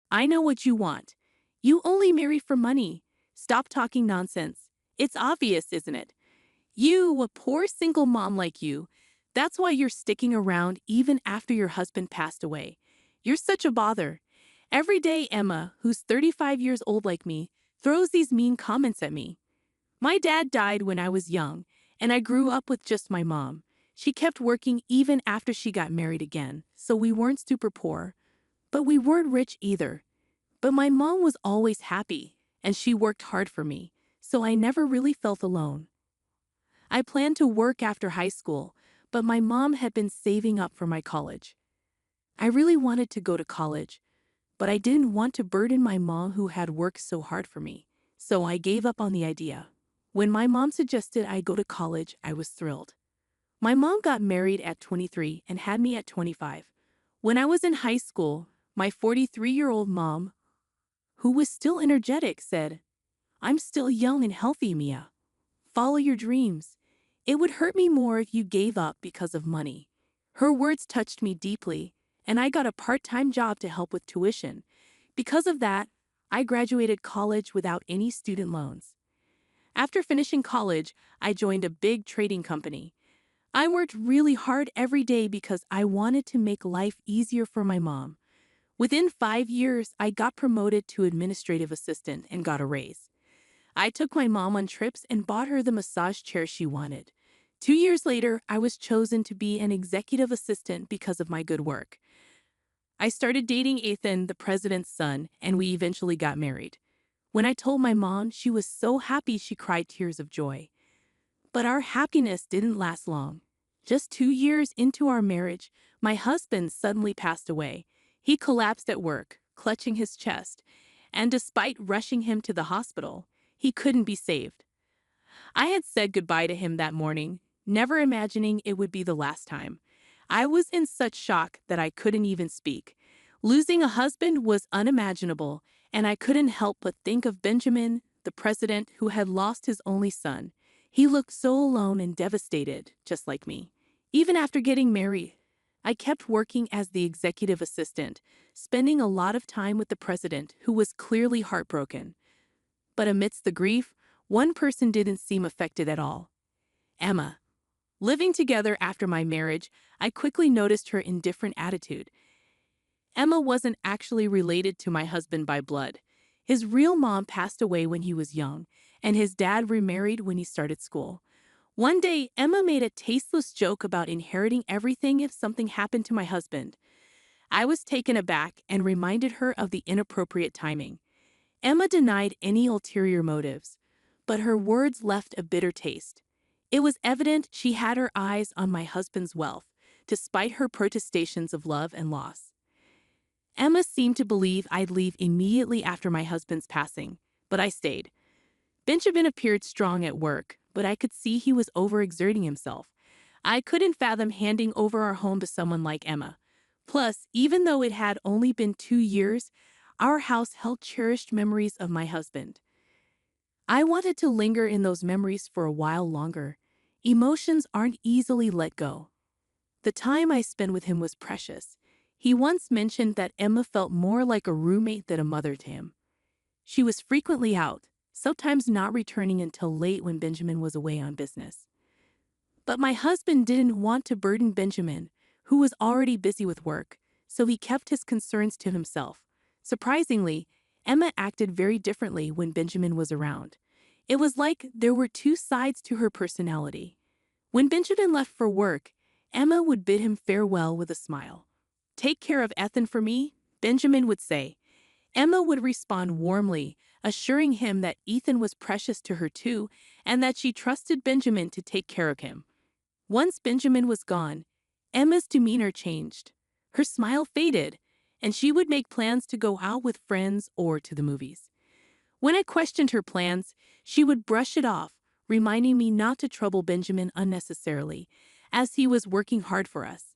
I know what you want. You only marry for money. Stop talking nonsense. It's obvious, isn't it? You, a poor single mom like you, that's why you're sticking around even after your husband passed away. You're such a bother. Every day, Emma, who's 35 years old like me, throws these mean comments at me. My dad died when I was young, and I grew up with just my mom. She kept working even after she got married again, so we weren't super poor. But we weren't rich either. But my mom was always happy, and she worked hard for me, so I never really felt alone. I planned to work after high school, but my mom had been saving up for my college. I really wanted to go to college, but I didn't want to burden my mom who had worked so hard for me, so I gave up on the idea. When my mom suggested I go to college, I was thrilled. My mom got married at 23 and had me at 25. When I was in high school, my 43-year-old mom, who was still energetic, said, "I'm still young and healthy, Mia. Follow your dreams. It would hurt me more if you gave up because of money." Her words touched me deeply, and I got a part-time job to help with tuition. Because of that, I graduated college without any student loans. After finishing college, I joined a big trading company. I worked really hard every day because I wanted to make life easier for my mom. Within 5 years, I got promoted to administrative assistant and got a raise. I took my mom on trips and bought her the massage chair she wanted. 2 years later, I was chosen to be an executive assistant because of my good work. I started dating Ethan, the president's son, and we eventually got married. When I told my mom, she was so happy she cried tears of joy. But our happiness didn't last long. Just 2 years into our marriage, my husband suddenly passed away. He collapsed at work, clutching his chest, and despite rushing him to the hospital, he couldn't be saved. I had said goodbye to him that morning, never imagining it would be the last time. I was in such shock that I couldn't even speak. Losing a husband was unimaginable, and I couldn't help but think of Benjamin, the president who had lost his only son. He looked so alone and devastated, just like me. Even after getting married, I kept working as the executive assistant, spending a lot of time with the president, who was clearly heartbroken. But amidst the grief, one person didn't seem affected at all: Emma. Living together after my marriage, I quickly noticed her indifferent attitude. Emma wasn't actually related to my husband by blood. His real mom passed away when he was young, and his dad remarried when he started school. One day, Emma made a tasteless joke about inheriting everything if something happened to my husband. I was taken aback and reminded her of the inappropriate timing. Emma denied any ulterior motives, but her words left a bitter taste. It was evident she had her eyes on my husband's wealth, despite her protestations of love and loss. Emma seemed to believe I'd leave immediately after my husband's passing, but I stayed. Benjamin appeared strong at work, but I could see he was overexerting himself. I couldn't fathom handing over our home to someone like Emma. Plus, even though it had only been 2 years, our house held cherished memories of my husband. I wanted to linger in those memories for a while longer. Emotions aren't easily let go. The time I spent with him was precious. He once mentioned that Emma felt more like a roommate than a mother to him. She was frequently out, sometimes not returning until late when Benjamin was away on business. But my husband didn't want to burden Benjamin, who was already busy with work, so he kept his concerns to himself. Surprisingly, Emma acted very differently when Benjamin was around. It was like there were two sides to her personality. When Benjamin left for work, Emma would bid him farewell with a smile. "Take care of Ethan for me," Benjamin would say. Emma would respond warmly, assuring him that Ethan was precious to her too, and that she trusted Benjamin to take care of him. Once Benjamin was gone, Emma's demeanor changed. Her smile faded, and she would make plans to go out with friends or to the movies. When I questioned her plans, she would brush it off, reminding me not to trouble Benjamin unnecessarily, as he was working hard for us.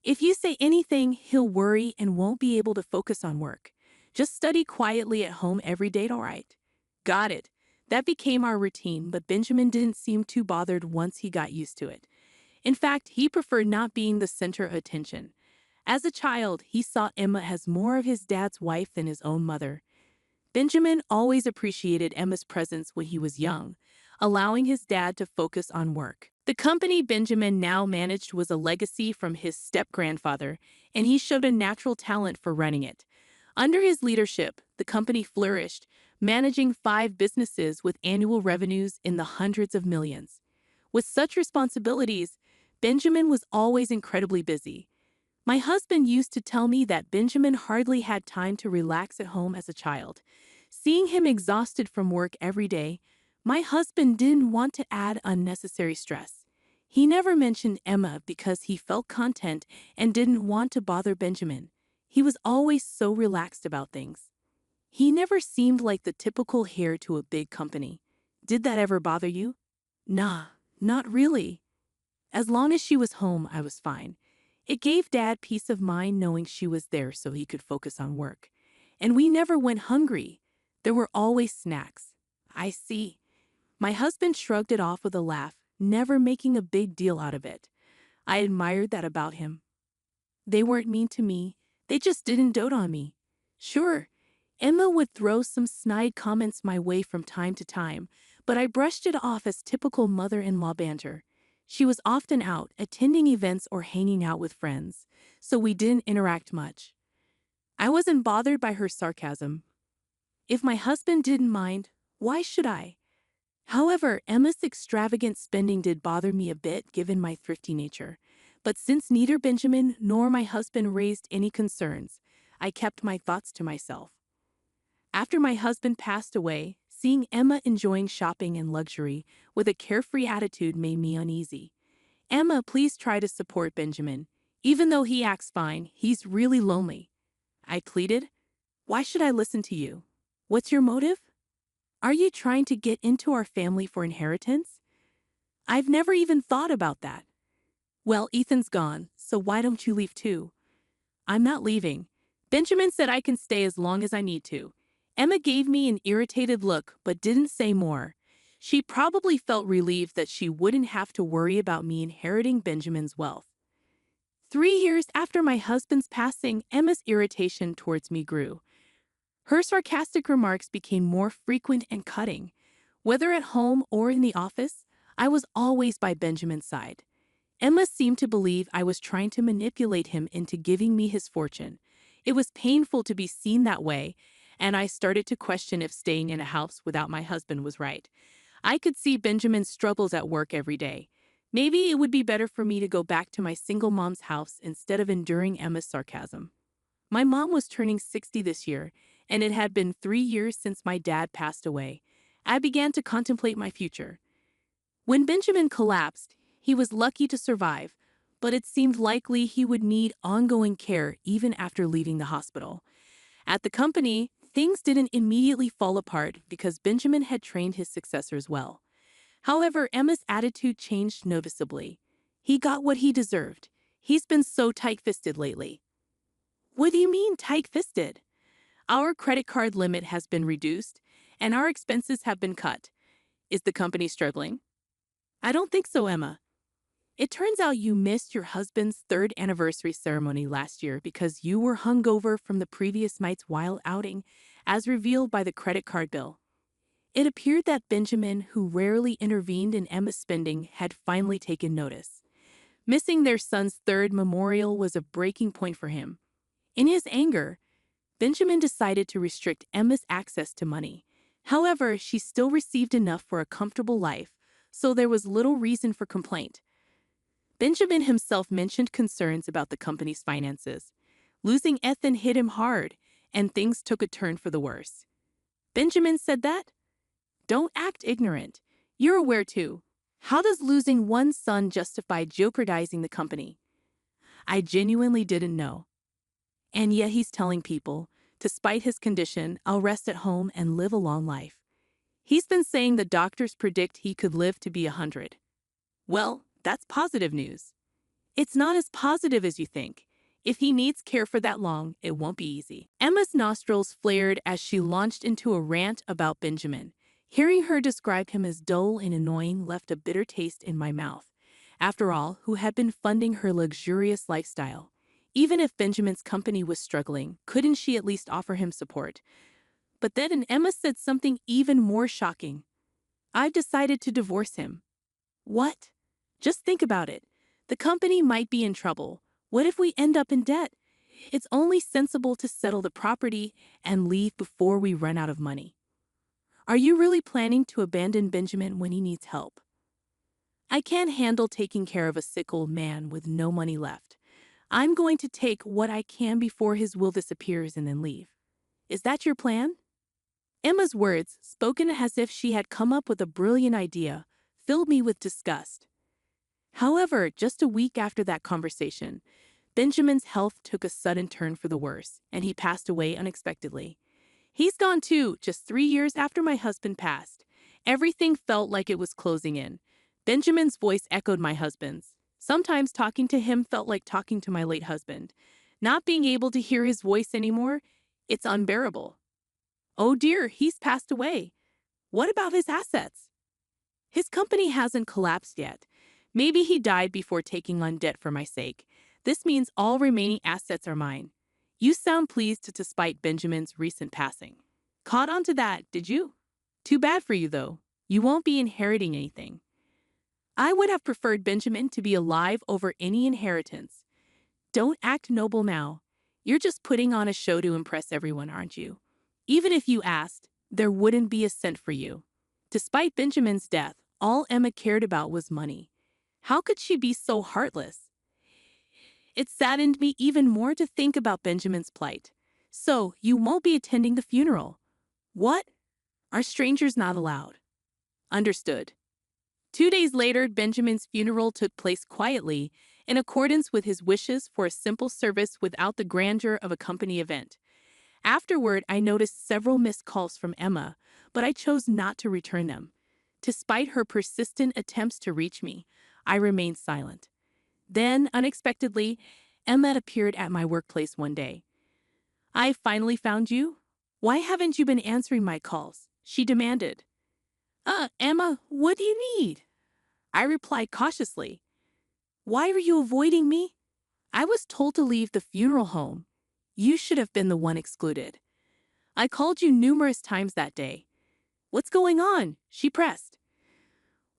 "If you say anything, he'll worry and won't be able to focus on work. Just study quietly at home every day, all right?" Got it. That became our routine, but Benjamin didn't seem too bothered once he got used to it. In fact, he preferred not being the center of attention. As a child, he saw Emma as more of his dad's wife than his own mother. Benjamin always appreciated Emma's presence when he was young, allowing his dad to focus on work. The company Benjamin now managed was a legacy from his step-grandfather, and he showed a natural talent for running it. Under his leadership, the company flourished, managing 5 businesses with annual revenues in the hundreds of millions. With such responsibilities, Benjamin was always incredibly busy. My husband used to tell me that Benjamin hardly had time to relax at home as a child. Seeing him exhausted from work every day, my husband didn't want to add unnecessary stress. He never mentioned Emma because he felt content and didn't want to bother Benjamin. He was always so relaxed about things. He never seemed like the typical heir to a big company. Did that ever bother you? Nah, not really. As long as she was home, I was fine. It gave Dad peace of mind knowing she was there so he could focus on work. And we never went hungry. There were always snacks. I see. My husband shrugged it off with a laugh, never making a big deal out of it. I admired that about him. They weren't mean to me. They just didn't dote on me. Sure, Emma would throw some snide comments my way from time to time, but I brushed it off as typical mother-in-law banter. She was often out, attending events or hanging out with friends, so we didn't interact much. I wasn't bothered by her sarcasm. If my husband didn't mind, why should I? However, Emma's extravagant spending did bother me a bit given my thrifty nature. But since neither Benjamin nor my husband raised any concerns, I kept my thoughts to myself. After my husband passed away, seeing Emma enjoying shopping and luxury with a carefree attitude made me uneasy. Emma, please try to support Benjamin. Even though he acts fine, he's really lonely. I pleaded. Why should I listen to you? What's your motive? Are you trying to get into our family for inheritance? I've never even thought about that. Well, Ethan's gone, so why don't you leave too? I'm not leaving. Benjamin said I can stay as long as I need to. Emma gave me an irritated look but didn't say more. She probably felt relieved that she wouldn't have to worry about me inheriting Benjamin's wealth. 3 years after my husband's passing, Emma's irritation towards me grew. Her sarcastic remarks became more frequent and cutting. Whether at home or in the office, I was always by Benjamin's side. Emma seemed to believe I was trying to manipulate him into giving me his fortune. It was painful to be seen that way, and I started to question if staying in a house without my husband was right. I could see Benjamin's struggles at work every day. Maybe it would be better for me to go back to my single mom's house instead of enduring Emma's sarcasm. My mom was turning 60 this year, and it had been 3 years since my dad passed away. I began to contemplate my future. When Benjamin collapsed, he was lucky to survive, but it seemed likely he would need ongoing care even after leaving the hospital. At the company, things didn't immediately fall apart because Benjamin had trained his successors well. However, Emma's attitude changed noticeably. He got what he deserved. He's been so tight-fisted lately. What do you mean tight-fisted? Our credit card limit has been reduced, and our expenses have been cut. Is the company struggling? I don't think so, Emma. It turns out you missed your husband's 3rd anniversary ceremony last year because you were hungover from the previous night's wild outing, as revealed by the credit card bill. It appeared that Benjamin, who rarely intervened in Emma's spending, had finally taken notice. Missing their son's 3rd memorial was a breaking point for him. In his anger, Benjamin decided to restrict Emma's access to money. However, she still received enough for a comfortable life, so there was little reason for complaint. Benjamin himself mentioned concerns about the company's finances. Losing Ethan hit him hard, and things took a turn for the worse. Benjamin said that? Don't act ignorant. You're aware too. How does losing one son justify jeopardizing the company? I genuinely didn't know. And yet he's telling people, despite his condition, I'll rest at home and live a long life. He's been saying the doctors predict he could live to be 100. Well, that's positive news. It's not as positive as you think. If he needs care for that long, it won't be easy. Emma's nostrils flared as she launched into a rant about Benjamin. Hearing her describe him as dull and annoying left a bitter taste in my mouth. After all, who had been funding her luxurious lifestyle? Even if Benjamin's company was struggling, couldn't she at least offer him support? But then Emma said something even more shocking. I've decided to divorce him. What? Just think about it. The company might be in trouble. What if we end up in debt? It's only sensible to settle the property and leave before we run out of money. Are you really planning to abandon Benjamin when he needs help? I can't handle taking care of a sick old man with no money left. I'm going to take what I can before his will disappears and then leave. Is that your plan? Emma's words, spoken as if she had come up with a brilliant idea, filled me with disgust. However, just a week after that conversation, Benjamin's health took a sudden turn for the worse, and he passed away unexpectedly. He's gone too, just 3 years after my husband passed. Everything felt like it was closing in. Benjamin's voice echoed my husband's. Sometimes talking to him felt like talking to my late husband. Not being able to hear his voice anymore, it's unbearable. Oh dear, he's passed away. What about his assets? His company hasn't collapsed yet. Maybe he died before taking on debt for my sake. This means all remaining assets are mine. You sound pleased despite Benjamin's recent passing. Caught on to that, did you? Too bad for you, though. You won't be inheriting anything. I would have preferred Benjamin to be alive over any inheritance. Don't act noble now. You're just putting on a show to impress everyone, aren't you? Even if you asked, there wouldn't be a cent for you. Despite Benjamin's death, all Emma cared about was money. How could she be so heartless? It saddened me even more to think about Benjamin's plight. So, you won't be attending the funeral. What? Are strangers not allowed? Understood. 2 days later, Benjamin's funeral took place quietly, in accordance with his wishes for a simple service without the grandeur of a company event. Afterward, I noticed several missed calls from Emma, but I chose not to return them. Despite her persistent attempts to reach me, I remained silent. Then, unexpectedly, Emma appeared at my workplace one day. I finally found you? Why haven't you been answering my calls? She demanded. Emma, what do you need? I replied cautiously. Why are you avoiding me? I was told to leave the funeral home. You should have been the one excluded. I called you numerous times that day. What's going on? She pressed.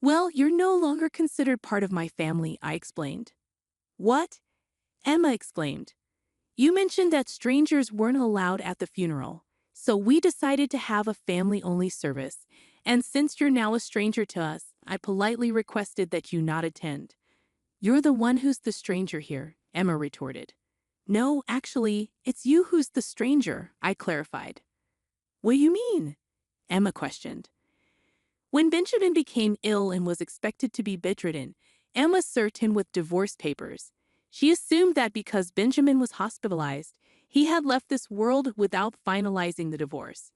Well, you're no longer considered part of my family, I explained. What? Emma exclaimed. You mentioned that strangers weren't allowed at the funeral, so we decided to have a family-only service, and since you're now a stranger to us, I politely requested that you not attend. You're the one who's the stranger here, Emma retorted. No, actually, it's you who's the stranger, I clarified. What do you mean? Emma questioned. When Benjamin became ill and was expected to be bedridden, Emma served him with divorce papers. She assumed that because Benjamin was hospitalized, he had left this world without finalizing the divorce.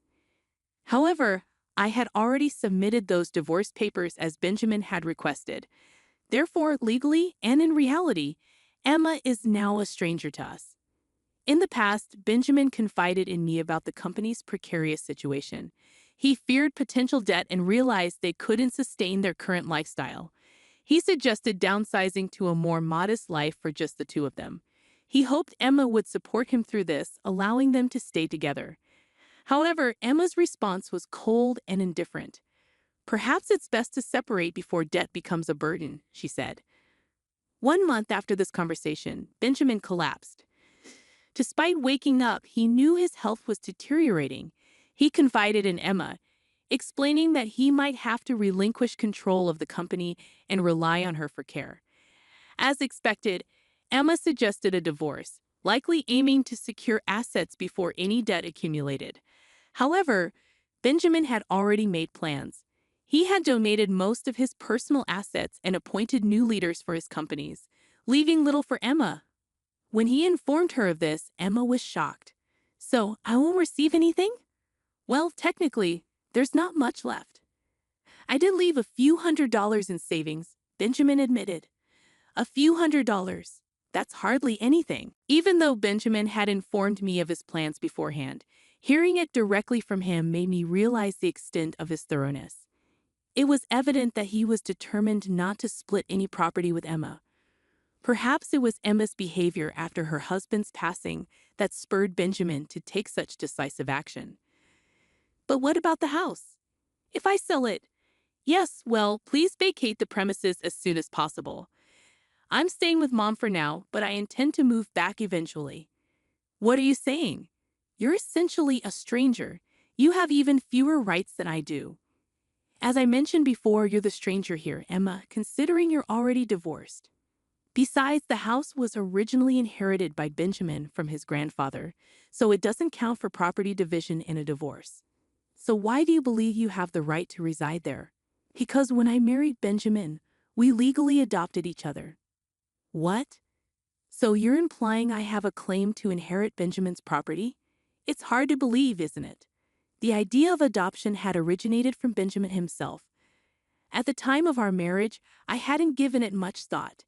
However, I had already submitted those divorce papers as Benjamin had requested. Therefore, legally and in reality, Emma is now a stranger to us. In the past, Benjamin confided in me about the company's precarious situation. He feared potential debt and realized they couldn't sustain their current lifestyle. He suggested downsizing to a more modest life for just the two of them. He hoped Emma would support him through this, allowing them to stay together. However, Emma's response was cold and indifferent. Perhaps it's best to separate before debt becomes a burden, she said. 1 month after this conversation, Benjamin collapsed. Despite waking up, he knew his health was deteriorating. He confided in Emma, explaining that he might have to relinquish control of the company and rely on her for care. As expected, Emma suggested a divorce, likely aiming to secure assets before any debt accumulated. However, Benjamin had already made plans. He had donated most of his personal assets and appointed new leaders for his companies, leaving little for Emma. When he informed her of this, Emma was shocked. So, I won't receive anything? Well, technically, there's not much left. I did leave a few $100s in savings, Benjamin admitted. A few $100s. That's hardly anything. Even though Benjamin had informed me of his plans beforehand, hearing it directly from him made me realize the extent of his thoroughness. It was evident that he was determined not to split any property with Emma. Perhaps it was Emma's behavior after her husband's passing that spurred Benjamin to take such decisive action. But what about the house? If I sell it, yes, well, please vacate the premises as soon as possible. I'm staying with Mom for now, but I intend to move back eventually. What are you saying? You're essentially a stranger. You have even fewer rights than I do. As I mentioned before, you're the stranger here, Emma, considering you're already divorced. Besides, the house was originally inherited by Benjamin from his grandfather, so it doesn't count for property division in a divorce. So why do you believe you have the right to reside there? Because when I married Benjamin, we legally adopted each other. What? So you're implying I have a claim to inherit Benjamin's property? It's hard to believe, isn't it? The idea of adoption had originated from Benjamin himself. At the time of our marriage, I hadn't given it much thought.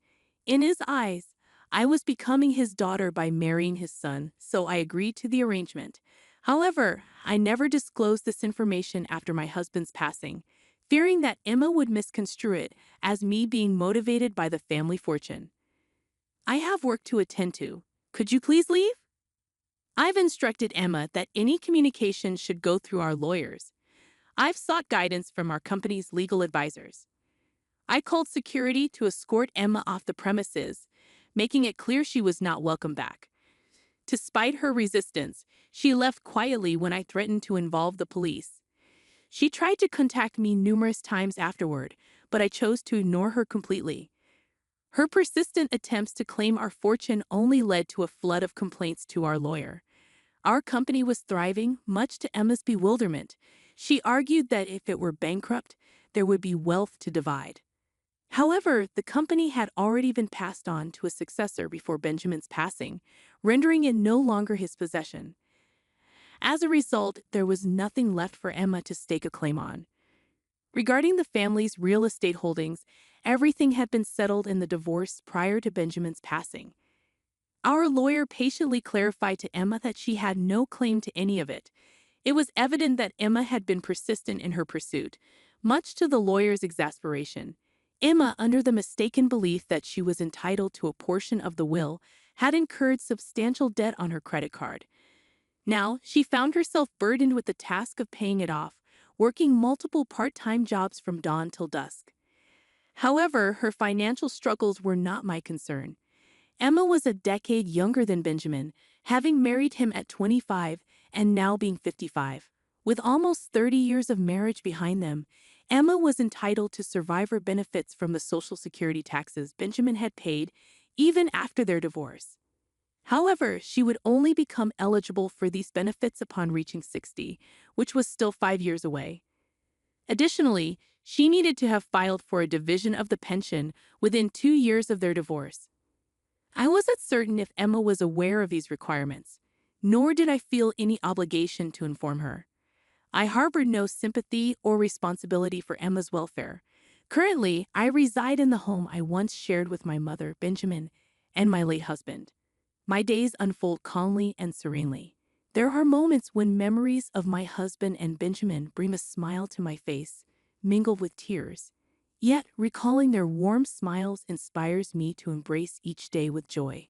In his eyes, I was becoming his daughter by marrying his son, so I agreed to the arrangement. However, I never disclosed this information after my husband's passing, fearing that Emma would misconstrue it as me being motivated by the family fortune. I have work to attend to. Could you please leave? I've instructed Emma that any communication should go through our lawyers. I've sought guidance from our company's legal advisors. I called security to escort Emma off the premises, making it clear she was not welcome back. Despite her resistance, she left quietly when I threatened to involve the police. She tried to contact me numerous times afterward, but I chose to ignore her completely. Her persistent attempts to claim our fortune only led to a flood of complaints to our lawyer. Our company was thriving, much to Emma's bewilderment. She argued that if it were bankrupt, there would be wealth to divide. However, the company had already been passed on to a successor before Benjamin's passing, rendering it no longer his possession. As a result, there was nothing left for Emma to stake a claim on. Regarding the family's real estate holdings, everything had been settled in the divorce prior to Benjamin's passing. Our lawyer patiently clarified to Emma that she had no claim to any of it. It was evident that Emma had been persistent in her pursuit, much to the lawyer's exasperation. Emma, under the mistaken belief that she was entitled to a portion of the will, had incurred substantial debt on her credit card. Now, she found herself burdened with the task of paying it off, working multiple part-time jobs from dawn till dusk. However, her financial struggles were not my concern. Emma was a decade younger than Benjamin, having married him at 25 and now being 55. With almost 30 years of marriage behind them, Emma was entitled to survivor benefits from the Social Security taxes Benjamin had paid even after their divorce. However, she would only become eligible for these benefits upon reaching 60, which was still 5 years away. Additionally, she needed to have filed for a division of the pension within 2 years of their divorce. I wasn't certain if Emma was aware of these requirements, nor did I feel any obligation to inform her. I harbored no sympathy or responsibility for Emma's welfare. Currently, I reside in the home I once shared with my mother, Benjamin, and my late husband. My days unfold calmly and serenely. There are moments when memories of my husband and Benjamin bring a smile to my face, mingled with tears. Yet, recalling their warm smiles inspires me to embrace each day with joy.